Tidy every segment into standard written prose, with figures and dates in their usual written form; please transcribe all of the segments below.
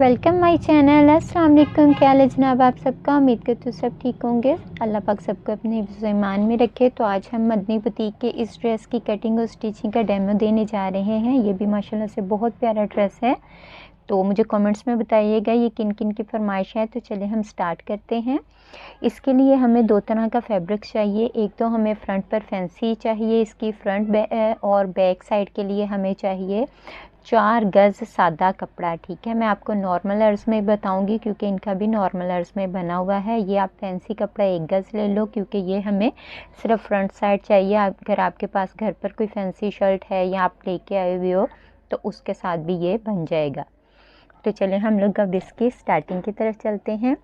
Welcome my channel. अस्सलाम वालेकुम। क्या हाल है जनाब आप सबका। उम्मीद करती हूँ सब ठीक होंगे। अल्लाह पाक सबको अपने ईमान में रखे। तो आज हम मदनी बुटीक के इस ड्रेस की कटिंग और स्टिचिंग का डेमो देने जा रहे हैं। ये भी माशाल्लाह से बहुत प्यारा ड्रेस है। तो मुझे कमेंट्स में बताइएगा ये किन किन की फरमाइश है। तो चलिए हम स्टार्ट करते हैं। इसके लिए हमें दो तरह का फैब्रिक चाहिए। एक तो हमें फ्रंट पर फैंसी चाहिए, इसकी फ्रंट और बैक साइड के लिए हमें चाहिए 4 गज़ सादा कपड़ा। ठीक है, मैं आपको नॉर्मल अर्ज़ में बताऊंगी क्योंकि इनका भी नॉर्मल अर्ज़ में बना हुआ है। ये आप फैंसी कपड़ा 1 गज़ ले लो क्योंकि ये हमें सिर्फ फ्रंट साइड चाहिए। अगर आपके पास घर पर कोई फैंसी शर्ट है या आप लेके आए हुए हो तो उसके साथ भी ये बन जाएगा। तो चलिए हम लोग अब इसकी स्टार्टिंग की तरफ चलते हैं।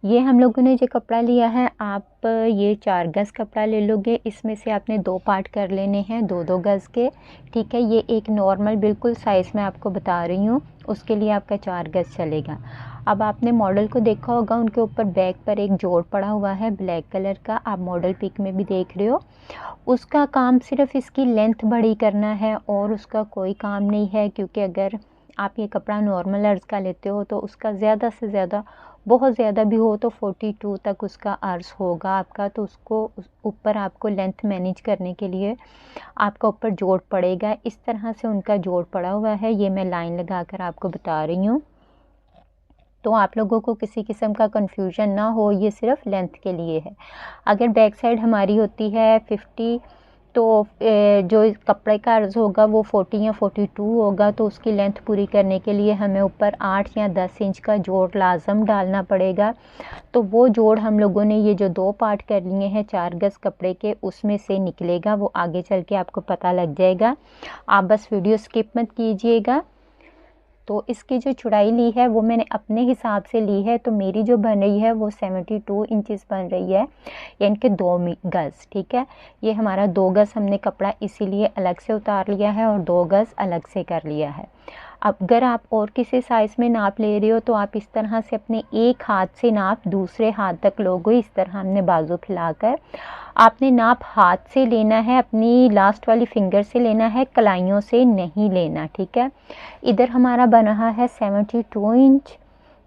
ये हम लोगों ने जो कपड़ा लिया है, आप ये 4 गज़ कपड़ा ले लोगे। इसमें से आपने 2 पार्ट कर लेने हैं 2-2 गज़ के। ठीक है, ये एक नॉर्मल बिल्कुल साइज़ में आपको बता रही हूँ, उसके लिए आपका 4 गज़ चलेगा। अब आपने मॉडल को देखा होगा, उनके ऊपर बैक पर एक जोड़ पड़ा हुआ है ब्लैक कलर का। आप मॉडल पिक में भी देख रहे हो। उसका काम सिर्फ इसकी लेंथ बड़ी करना है और उसका कोई काम नहीं है, क्योंकि अगर आप ये कपड़ा नॉर्मल अर्ज़ का लेते हो तो उसका ज़्यादा से ज़्यादा, बहुत ज़्यादा भी हो तो 42 तक उसका अर्ज़ होगा आपका। तो उसको ऊपर आपको लेंथ मैनेज करने के लिए आपका ऊपर जोड़ पड़ेगा। इस तरह से उनका जोड़ पड़ा हुआ है। ये मैं लाइन लगा कर आपको बता रही हूँ, तो आप लोगों को किसी किस्म का कन्फ्यूजन ना हो। ये सिर्फ लेंथ के लिए है। अगर बैक साइड हमारी होती है 50, तो जो इस कपड़े का अर्ज़ होगा वो 40 या 42 होगा। तो उसकी लेंथ पूरी करने के लिए हमें ऊपर 8 या 10 इंच का जोड़ लाजम डालना पड़ेगा। तो वो जोड़ हम लोगों ने ये जो 2 पार्ट कर लिए हैं 4 गज़ कपड़े के, उसमें से निकलेगा। वो आगे चल के आपको पता लग जाएगा। आप बस वीडियो स्किप मत कीजिएगा। तो इसकी जो चौड़ाई ली है वो मैंने अपने हिसाब से ली है। तो मेरी जो बन रही है वो 72 इंचज़ बन रही है, यानी कि 2 गज़। ठीक है, ये हमारा 2 गज़ हमने कपड़ा इसीलिए अलग से उतार लिया है और 2 गज़ अलग से कर लिया है। अब अगर आप और किसी साइज़ में नाप ले रहे हो तो आप इस तरह से अपने एक हाथ से नाप दूसरे हाथ तक लोगे। इस तरह हमने बाजू फैलाकर आपने नाप हाथ से लेना है, अपनी लास्ट वाली फिंगर से लेना है, कलाइयों से नहीं लेना। ठीक है, इधर हमारा बन रहा है 72 इंच।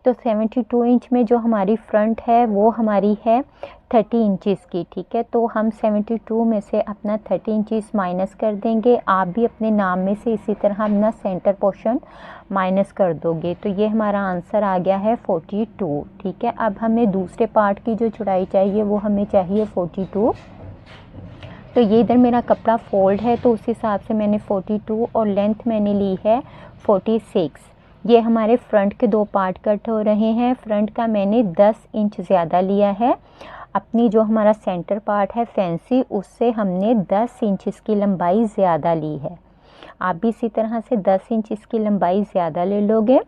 तो 72 इंच में जो हमारी फ्रंट है वो हमारी है 30 इंचज़ की। ठीक है, तो हम 72 में से अपना 30 इंचज़ माइनस कर देंगे। आप भी अपने नाम में से इसी तरह अपना सेंटर पोर्शन माइनस कर दोगे। तो ये हमारा आंसर आ गया है 42। ठीक है, अब हमें दूसरे पार्ट की जो चौड़ाई चाहिए वो हमें चाहिए 42। तो ये इधर मेरा कपड़ा फोल्ड है तो उस हिसाब से मैंने 42 और लेंथ मैंने ली है 46। ये हमारे फ्रंट के 2 पार्ट कट हो रहे हैं। फ्रंट का मैंने 10 इंच ज़्यादा लिया है। अपनी जो हमारा सेंटर पार्ट है फैंसी, उससे हमने 10 इंच इसकी लंबाई ज़्यादा ली है। आप भी इसी तरह से 10 इंच इसकी लंबाई ज़्यादा ले लोगे।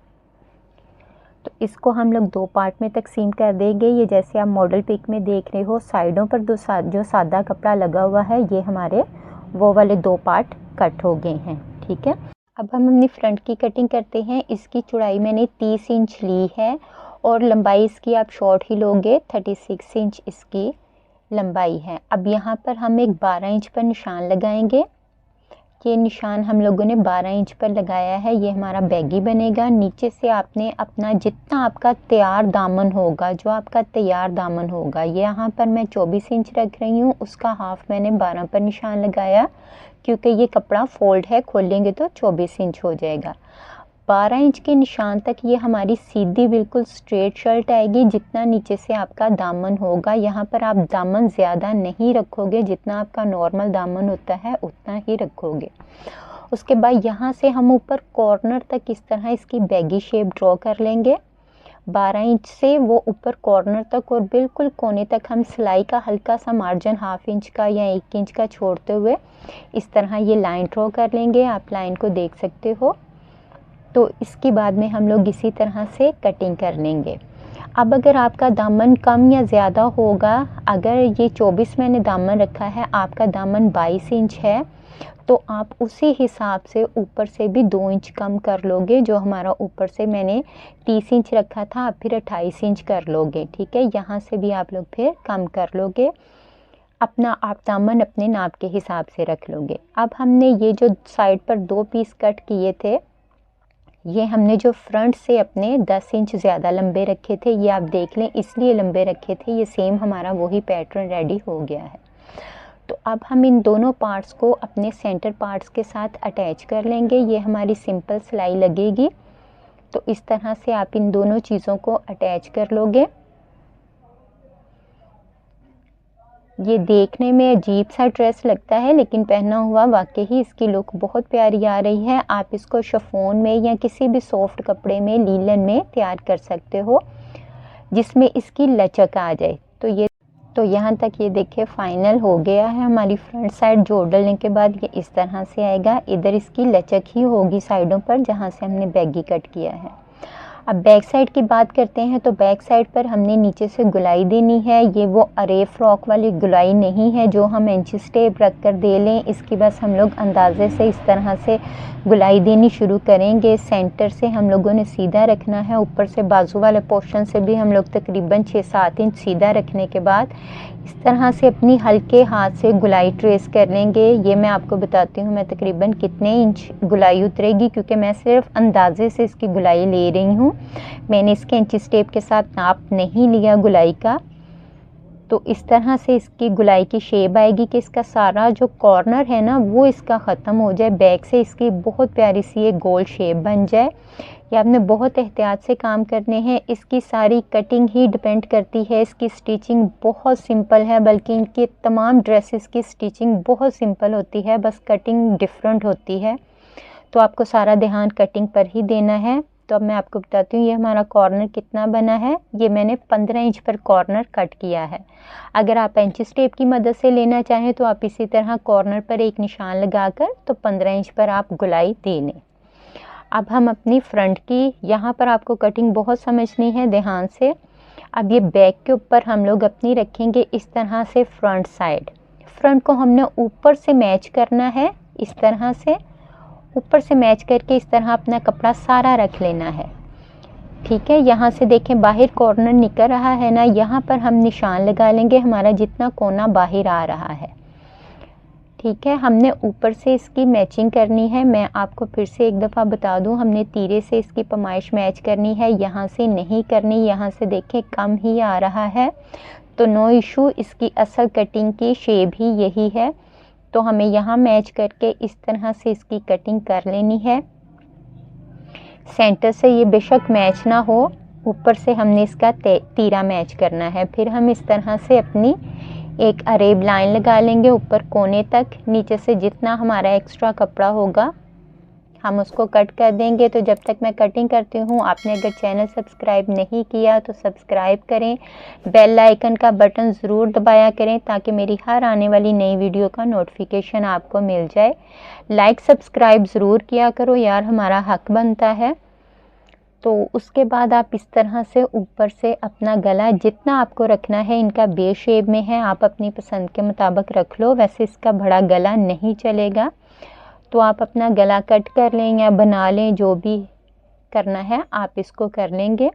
तो इसको हम लोग 2 पार्ट में तकसीम कर देंगे। ये जैसे आप मॉडल पिक में देख रहे हो, साइडों पर जो सादा कपड़ा लगा हुआ है, ये हमारे वो वाले 2 पार्ट कट हो गए हैं। ठीक है, अब हम अपनी फ्रंट की कटिंग करते हैं। इसकी चौड़ाई मैंने 30 इंच ली है और लंबाई इसकी आप शॉर्ट ही लोगे, 36 इंच इसकी लंबाई है। अब यहाँ पर हम एक 12 इंच पर निशान लगाएंगे। ये निशान हम लोगों ने 12 इंच पर लगाया है। ये हमारा बैगी बनेगा। नीचे से आपने अपना जितना आपका तैयार दामन होगा, जो आपका तैयार दामन होगा, ये यहाँ पर मैं 24 इंच रख रही हूँ, उसका हाफ मैंने 12 पर निशान लगाया क्योंकि ये कपड़ा फोल्ड है, खोलेंगे तो 24 इंच हो जाएगा। 12 इंच के निशान तक ये हमारी सीधी बिल्कुल स्ट्रेट शर्ट आएगी। जितना नीचे से आपका दामन होगा, यहाँ पर आप दामन ज़्यादा नहीं रखोगे, जितना आपका नॉर्मल दामन होता है उतना ही रखोगे। उसके बाद यहाँ से हम ऊपर कॉर्नर तक इस तरह इसकी बैगी शेप ड्रॉ कर लेंगे। 12 इंच से वो ऊपर कॉर्नर तक और बिल्कुल कोने तक हम सिलाई का हल्का सा मार्जिन ½ इंच का या 1 इंच का छोड़ते हुए इस तरह ये लाइन ड्रॉ कर लेंगे। आप लाइन को देख सकते हो। तो इसके बाद में हम लोग इसी तरह से कटिंग कर लेंगे। अब अगर आपका दामन कम या ज़्यादा होगा, अगर ये 24 मैंने दामन रखा है, आपका दामन 22 इंच है, तो आप उसी हिसाब से ऊपर से भी 2 इंच कम कर लोगे। जो हमारा ऊपर से मैंने 30 इंच रखा था, आप फिर 28 इंच कर लोगे। ठीक है, यहाँ से भी आप लोग फिर कम कर लोगे। अपना आप दामन अपने नाप के हिसाब से रख लोगे। अब हमने ये जो साइड पर 2 पीस कट किए थे, ये हमने जो फ्रंट से अपने 10 इंच ज़्यादा लंबे रखे थे, ये आप देख लें इसलिए लंबे रखे थे, ये सेम हमारा वही पैटर्न रेडी हो गया है। तो अब हम इन दोनों पार्ट्स को अपने सेंटर पार्ट्स के साथ अटैच कर लेंगे। ये हमारी सिंपल सिलाई लगेगी। तो इस तरह से आप इन दोनों चीज़ों को अटैच कर लोगे। ये देखने में अजीब सा ड्रेस लगता है, लेकिन पहना हुआ वाकई ही इसकी लुक बहुत प्यारी आ रही है। आप इसको शिफॉन में या किसी भी सॉफ्ट कपड़े में, लीलन में तैयार कर सकते हो जिसमें इसकी लचक आ जाए। तो यहाँ तक ये देखिए फाइनल हो गया है। हमारी फ्रंट साइड जोड़ डालने के बाद ये इस तरह से आएगा। इधर इसकी लचक ही होगी साइडों पर जहाँ से हमने बैगी कट किया है। अब बैक साइड की बात करते हैं। तो बैक साइड पर हमने नीचे से गुलाई देनी है। ये वो अरे फ्रॉक वाली गुलाई नहीं है जो हम इंचिस टेप रख कर दे लें। इसकी बस हम लोग अंदाजे से इस तरह से गुलाई देनी शुरू करेंगे। सेंटर से हम लोगों ने सीधा रखना है। ऊपर से बाजू वाले पोर्शन से भी हम लोग तकरीबन 6-7 इंच सीधा रखने के बाद इस तरह से अपनी हल्के हाथ से गुलाई ट्रेस कर लेंगे। ये मैं आपको बताती हूँ मैं तकरीबन कितने इंच गुलाई उतरेगी, क्योंकि मैं सिर्फ अंदाजे से इसकी गुलाई ले रही हूँ। मैंने इसके इंचिस टेप के साथ नाप नहीं लिया गुलाई का। तो इस तरह से इसकी गुलाई की शेप आएगी कि इसका सारा जो कॉर्नर है ना वो इसका ख़त्म हो जाए, बैक से इसकी बहुत प्यारी सी एक गोल शेप बन जाए। ये आपने बहुत एहतियात से काम करने हैं। इसकी सारी कटिंग ही डिपेंड करती है। इसकी स्टिचिंग बहुत सिंपल है, बल्कि इनकी तमाम ड्रेसेस की स्टिचिंग बहुत सिंपल होती है, बस कटिंग डिफरेंट होती है। तो आपको सारा ध्यान कटिंग पर ही देना है। तो अब मैं आपको बताती हूँ ये हमारा कॉर्नर कितना बना है। ये मैंने 15 इंच पर कॉर्नर कट किया है। अगर आप इंचिस टेप की मदद से लेना चाहें तो आप इसी तरह कॉर्नर पर एक निशान लगाकर तो 15 इंच पर आप गुलाई दे लें। अब हम अपनी फ्रंट की, यहाँ पर आपको कटिंग बहुत समझनी है ध्यान से। अब ये बैक के ऊपर हम लोग अपनी रखेंगे इस तरह से फ्रंट साइड। फ्रंट को हमने ऊपर से मैच करना है, इस तरह से ऊपर से मैच करके इस तरह अपना कपड़ा सारा रख लेना है। ठीक है, यहाँ से देखें बाहर कॉर्नर निकल रहा है ना, यहाँ पर हम निशान लगा लेंगे हमारा जितना कोना बाहर आ रहा है। ठीक है, हमने ऊपर से इसकी मैचिंग करनी है। मैं आपको फिर से एक दफ़ा बता दूं, हमने तीरे से इसकी पमाइश मैच करनी है, यहाँ से नहीं करनी। यहाँ से देखें कम ही आ रहा है तो नो इशू, इसकी असल कटिंग की शेप ही यही है। तो हमें यहाँ मैच करके इस तरह से इसकी कटिंग कर लेनी है। सेंटर से ये बेशक मैच ना हो, ऊपर से हमने इसका तीरा मैच करना है। फिर हम इस तरह से अपनी एक अरेब लाइन लगा लेंगे ऊपर कोने तक। नीचे से जितना हमारा एक्स्ट्रा कपड़ा होगा हम उसको कट कर देंगे। तो जब तक मैं कटिंग करती हूँ, आपने अगर चैनल सब्सक्राइब नहीं किया तो सब्सक्राइब करें, बेल आइकन का बटन ज़रूर दबाया करें ताकि मेरी हर आने वाली नई वीडियो का नोटिफिकेशन आपको मिल जाए। लाइक सब्सक्राइब ज़रूर किया करो यार, हमारा हक बनता है। तो उसके बाद आप इस तरह से ऊपर से अपना गला जितना आपको रखना है, इनका बे शेप में है, आप अपनी पसंद के मुताबिक रख लो। वैसे इसका बड़ा गला नहीं चलेगा, तो आप अपना गला कट कर लें या बना लें, जो भी करना है आप इसको कर लेंगे।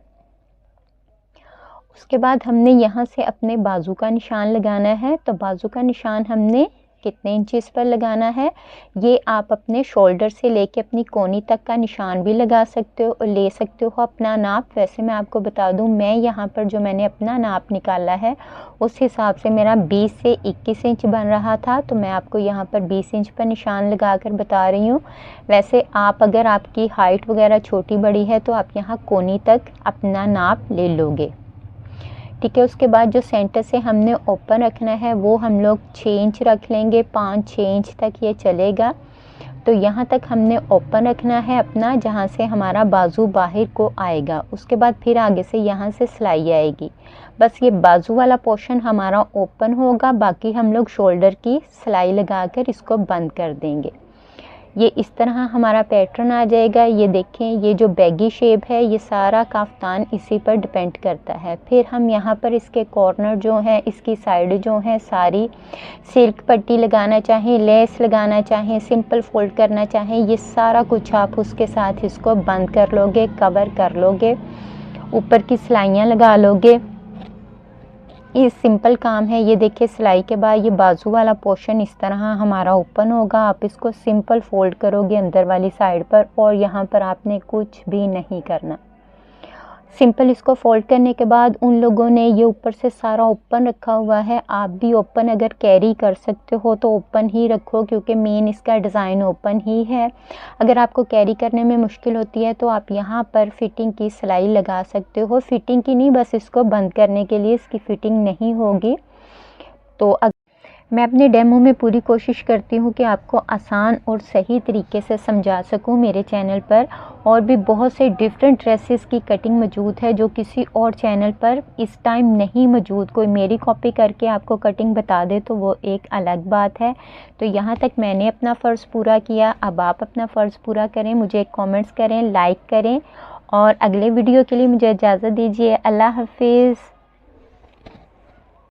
उसके बाद हमने यहाँ से अपने बाजू का निशान लगाना है। तो बाजू का निशान हमने कितने इंचेस पर लगाना है, ये आप अपने शोल्डर से लेके अपनी कोनी तक का निशान भी लगा सकते हो और ले सकते हो अपना नाप। वैसे मैं आपको बता दूं, मैं यहाँ पर जो मैंने अपना नाप निकाला है उस हिसाब से मेरा 20 से 21 इंच बन रहा था, तो मैं आपको यहाँ पर 20 इंच पर निशान लगा कर बता रही हूँ। वैसे आप अगर आपकी हाइट वगैरह छोटी बड़ी है तो आप यहाँ कोनी तक अपना नाप ले लोगे। ठीक है, उसके बाद जो सेंटर से हमने ओपन रखना है वो हम लोग 6 इंच रख लेंगे, 5-6 इंच तक ये चलेगा। तो यहाँ तक हमने ओपन रखना है अपना, जहाँ से हमारा बाजू बाहर को आएगा। उसके बाद फिर आगे से यहाँ से सिलाई आएगी। बस ये बाजू वाला पोर्शन हमारा ओपन होगा, बाकी हम लोग शोल्डर की सिलाई लगाकर इसको बंद कर देंगे। ये इस तरह हमारा पैटर्न आ जाएगा। ये देखें, ये जो बैगी शेप है ये सारा काफ्तान इसी पर डिपेंड करता है। फिर हम यहाँ पर इसके कॉर्नर जो हैं, इसकी साइड जो हैं, सारी सिल्क पट्टी लगाना चाहें, लेस लगाना चाहें, सिंपल फोल्ड करना चाहें, ये सारा कुछ आप उसके साथ इसको बंद कर लोगे, कवर कर लोगे, ऊपर की सिलाइयाँ लगा लोगे। ये सिंपल काम है। ये देखिए सिलाई के बाद ये बाजू वाला पोर्शन इस तरह हमारा ओपन होगा। आप इसको सिंपल फोल्ड करोगे अंदर वाली साइड पर और यहाँ पर आपने कुछ भी नहीं करना। सिंपल इसको फोल्ड करने के बाद उन लोगों ने ये ऊपर से सारा ओपन रखा हुआ है। आप भी ओपन अगर कैरी कर सकते हो तो ओपन ही रखो, क्योंकि मेन इसका डिज़ाइन ओपन ही है। अगर आपको कैरी करने में मुश्किल होती है तो आप यहाँ पर फिटिंग की सिलाई लगा सकते हो। फिटिंग की नहीं, बस इसको बंद करने के लिए, इसकी फिटिंग नहीं होगी। तो मैं अपने डेमो में पूरी कोशिश करती हूँ कि आपको आसान और सही तरीके से समझा सकूँ। मेरे चैनल पर और भी बहुत से डिफरेंट ड्रेसेस की कटिंग मौजूद है जो किसी और चैनल पर इस टाइम नहीं मौजूद। कोई मेरी कॉपी करके आपको कटिंग बता दे तो वो एक अलग बात है। तो यहाँ तक मैंने अपना फ़र्ज़ पूरा किया, अब आप अपना फ़र्ज़ पूरा करें, मुझे कमेंट्स करें, लाइक करें और अगले वीडियो के लिए मुझे इजाज़त दीजिए। अल्लाह हाफिज़।